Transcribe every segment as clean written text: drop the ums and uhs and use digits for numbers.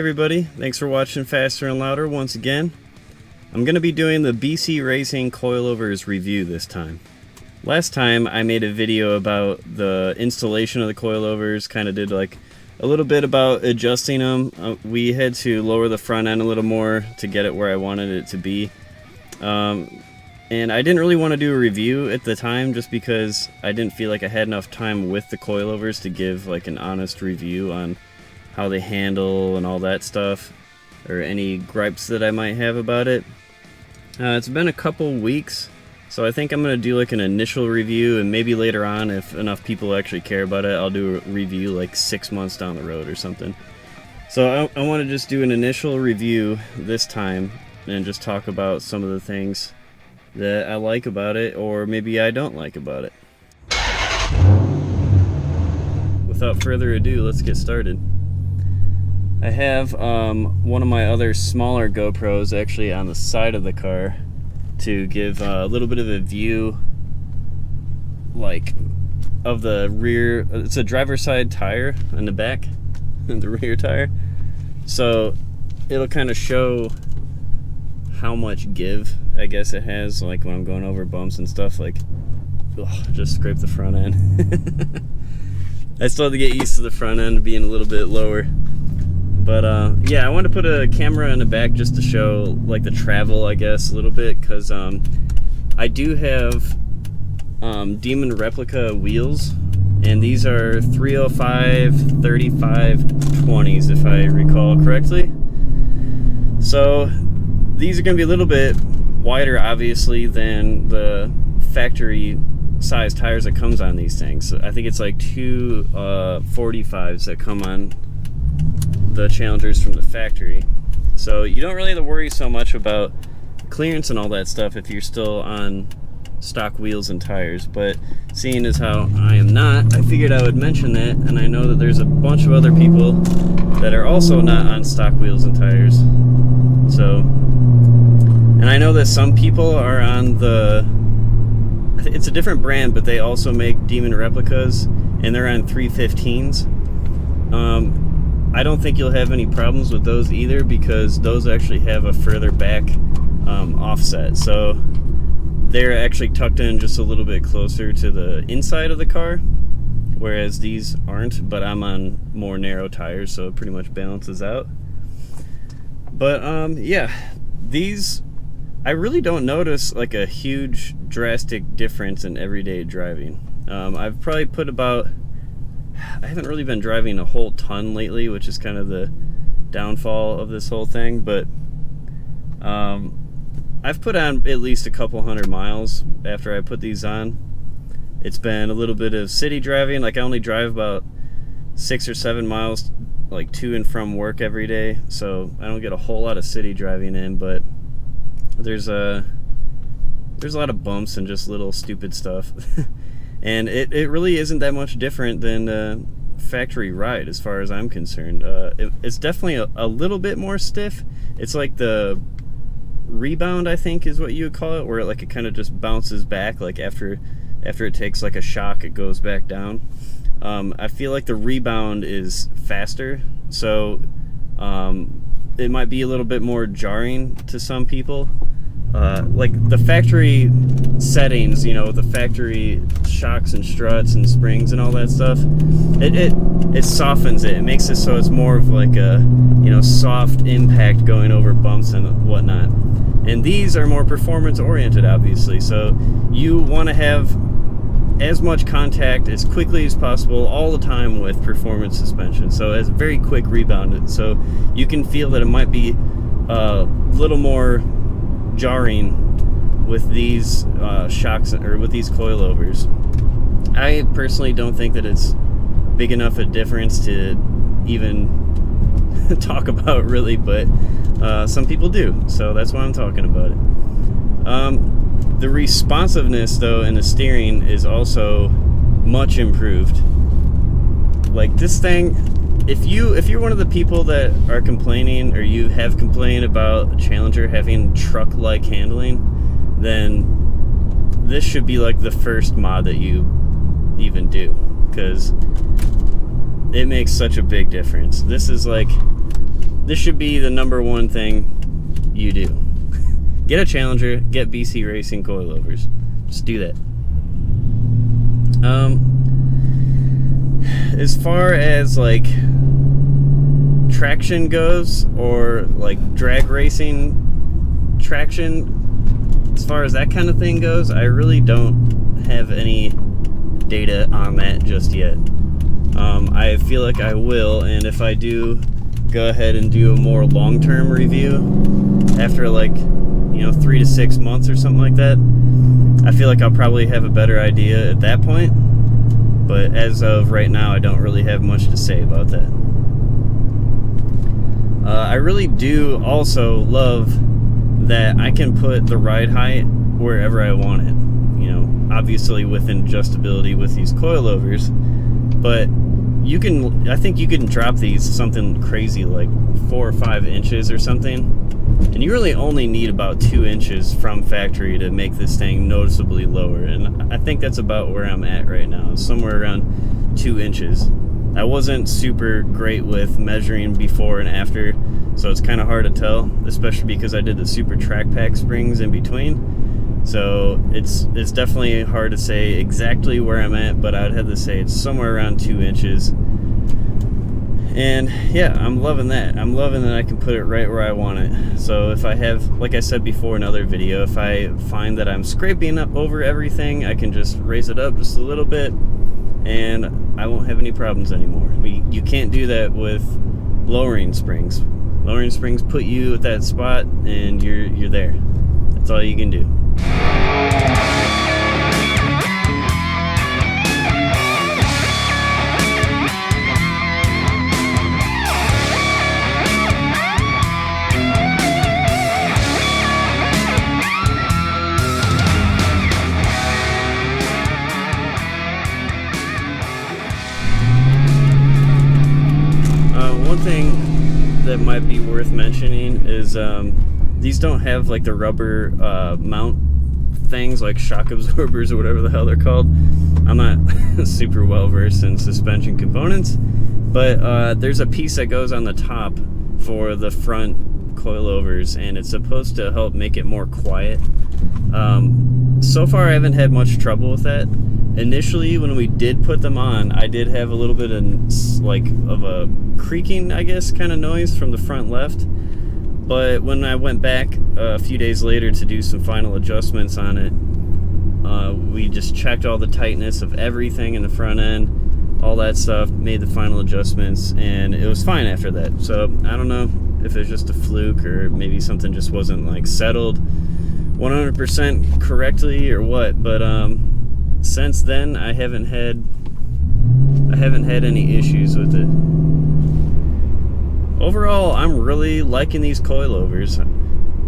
everybody, thanks for watching Faster and Louder once again. I'm going to be doing the BC Racing Coilovers review this time. Last time I made a video about the installation of the coilovers, kind of did like a little bit about adjusting them. We had to lower the front end a little more to get it where I wanted it to be. And I didn't really want to do a review at the time just because I didn't feel like I had enough time with the coilovers to give like an honest review on how they handle and all that stuff, or any gripes that I might have about it. It's been a couple weeks, so I think I'm going to do like an initial review, and maybe later on, if enough people actually care about it, I'll do a review like 6 months down the road or something. So I want to just do an initial review this time and just talk about some of the things that I like about it, or maybe I don't like about it. Without further ado, let's get started. I have one of my other smaller GoPros actually on the side of the car to give a little bit of a view like of the rear. It's a driver's side tire in the back, the rear tire, so it'll kind of show how much give I guess it has, like when I'm going over bumps and stuff. Like, just scrape the front end. I still have to get used to the front end being a little bit lower. But yeah, I wanted to put a camera in the back just to show like the travel, I guess, a little bit, because I do have Demon replica wheels, and these are 305 35/20s if I recall correctly. So these are going to be a little bit wider, obviously, than the factory size tires that comes on these things. I think it's like two 45s that come on the Challengers from the factory. So you don't really have to worry so much about clearance and all that stuff if you're still on stock wheels and tires. But seeing as how I am not, I figured I would mention that, and I know that there's a bunch of other people that are also not on stock wheels and tires. So, and I know that some people are on the, it's a different brand, but they also make Demon replicas, and they're on 315s. I don't think you'll have any problems with those either, because those actually have a further back offset. So they're actually tucked in just a little bit closer to the inside of the car, whereas these aren't, but I'm on more narrow tires, so it pretty much balances out. But yeah, these, I really don't notice like a huge drastic difference in everyday driving. I've probably put about, I haven't really been driving a whole ton lately, which is kind of the downfall of this whole thing, but I've put on at least a couple hundred miles after I put these on. It's been a little bit of city driving. Like, I only drive about 6 or 7 miles like to and from work every day, so I don't get a whole lot of city driving in, but there's a lot of bumps and just little stupid stuff. And it really isn't that much different than factory ride as far as I'm concerned. It's definitely a little bit more stiff. It's like the rebound, I think is what you would call it, where it kind of just bounces back, like after it takes like a shock, it goes back down. I feel like the rebound is faster, so it might be a little bit more jarring to some people. Like the factory settings, you know, the factory shocks and struts and springs and all that stuff, it softens it. It makes it so it's more of like a, you know, soft impact going over bumps and whatnot. And these are more performance oriented, obviously, so you want to have as much contact as quickly as possible all the time with performance suspension, so it's very quick rebounded, so you can feel that it might be a little more jarring with these shocks, or with these coilovers. I personally don't think that it's big enough a difference to even talk about, really, but some people do, so that's why I'm talking about it. The responsiveness, though, in the steering is also much improved. Like, this thing, if you're one of the people that are complaining, or you have complained about Challenger having truck-like handling, then this should be like the first mod that you even do, because it makes such a big difference. This is like this should be the #1 thing you do. Get a Challenger, get BC Racing coilovers. Just do that. As far as like traction goes, or like drag racing traction, as far as that kind of thing goes, I really don't have any data on that just yet. I feel like I will, and if I do, go ahead and do a more long-term review after like, you know, 3 to 6 months or something like that. I feel like I'll probably have a better idea at that point, but as of right now, I don't really have much to say about that. I really do also love that I can put the ride height wherever I want it. You know, obviously within adjustability with these coilovers, but you can, I think you can drop these something crazy like 4 or 5 inches or something, and you really only need about 2 inches from factory to make this thing noticeably lower, and I think that's about where I'm at right now, somewhere around 2 inches. I wasn't super great with measuring before and after, so it's kind of hard to tell, especially because I did the super track pack springs in between. So it's definitely hard to say exactly where I'm at, but I'd have to say it's somewhere around 2 inches. And yeah, I'm loving that. I'm loving that I can put it right where I want it. So if I have, like I said before in another video, if I find that I'm scraping up over everything, I can just raise it up just a little bit and I won't have any problems anymore. You can't do that with lowering springs. Lowering springs put you at that spot and you're there. That's all you can do. One thing that might be worth mentioning is these don't have like the rubber mount things like shock absorbers or whatever the hell they're called. I'm not super well versed in suspension components, but there's a piece that goes on the top for the front coilovers, and it's supposed to help make it more quiet. So far I haven't had much trouble with that. Initially when we did put them on, I did have a little bit of a creaking, I guess, kind of noise from the front left. But when I went back a few days later to do some final adjustments on it, we just checked all the tightness of everything in the front end, all that stuff, made the final adjustments, and it was fine after that. So I don't know if it's just a fluke or maybe something just wasn't like settled 100% correctly or what, but since then I haven't had any issues with it. Overall, I'm really liking these coilovers.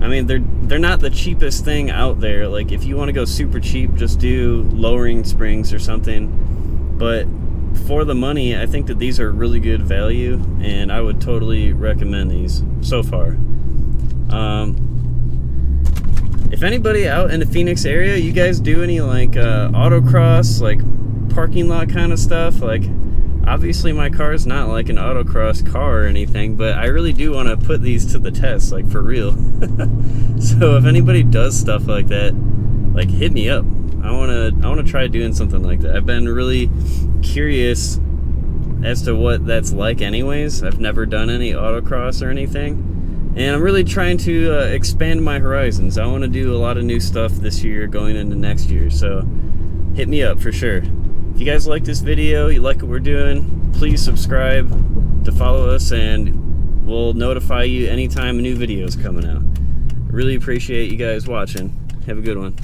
I mean, they're not the cheapest thing out there. Like, if you want to go super cheap, just do lowering springs or something. But for the money, I think that these are really good value, and I would totally recommend these so far. If anybody out in the Phoenix area, you guys do any like autocross, like parking lot kind of stuff? Like, obviously my car is not like an autocross car or anything, but I really do want to put these to the test, like for real. So if anybody does stuff like that, like hit me up. I want to try doing something like that. I've been really curious as to what that's like anyways. I've never done any autocross or anything, and I'm really trying to expand my horizons. I want to do a lot of new stuff this year going into next year, so hit me up for sure. If you guys like this video, you like what we're doing, please subscribe to follow us, and we'll notify you anytime a new video is coming out. I really appreciate you guys watching. Have a good one.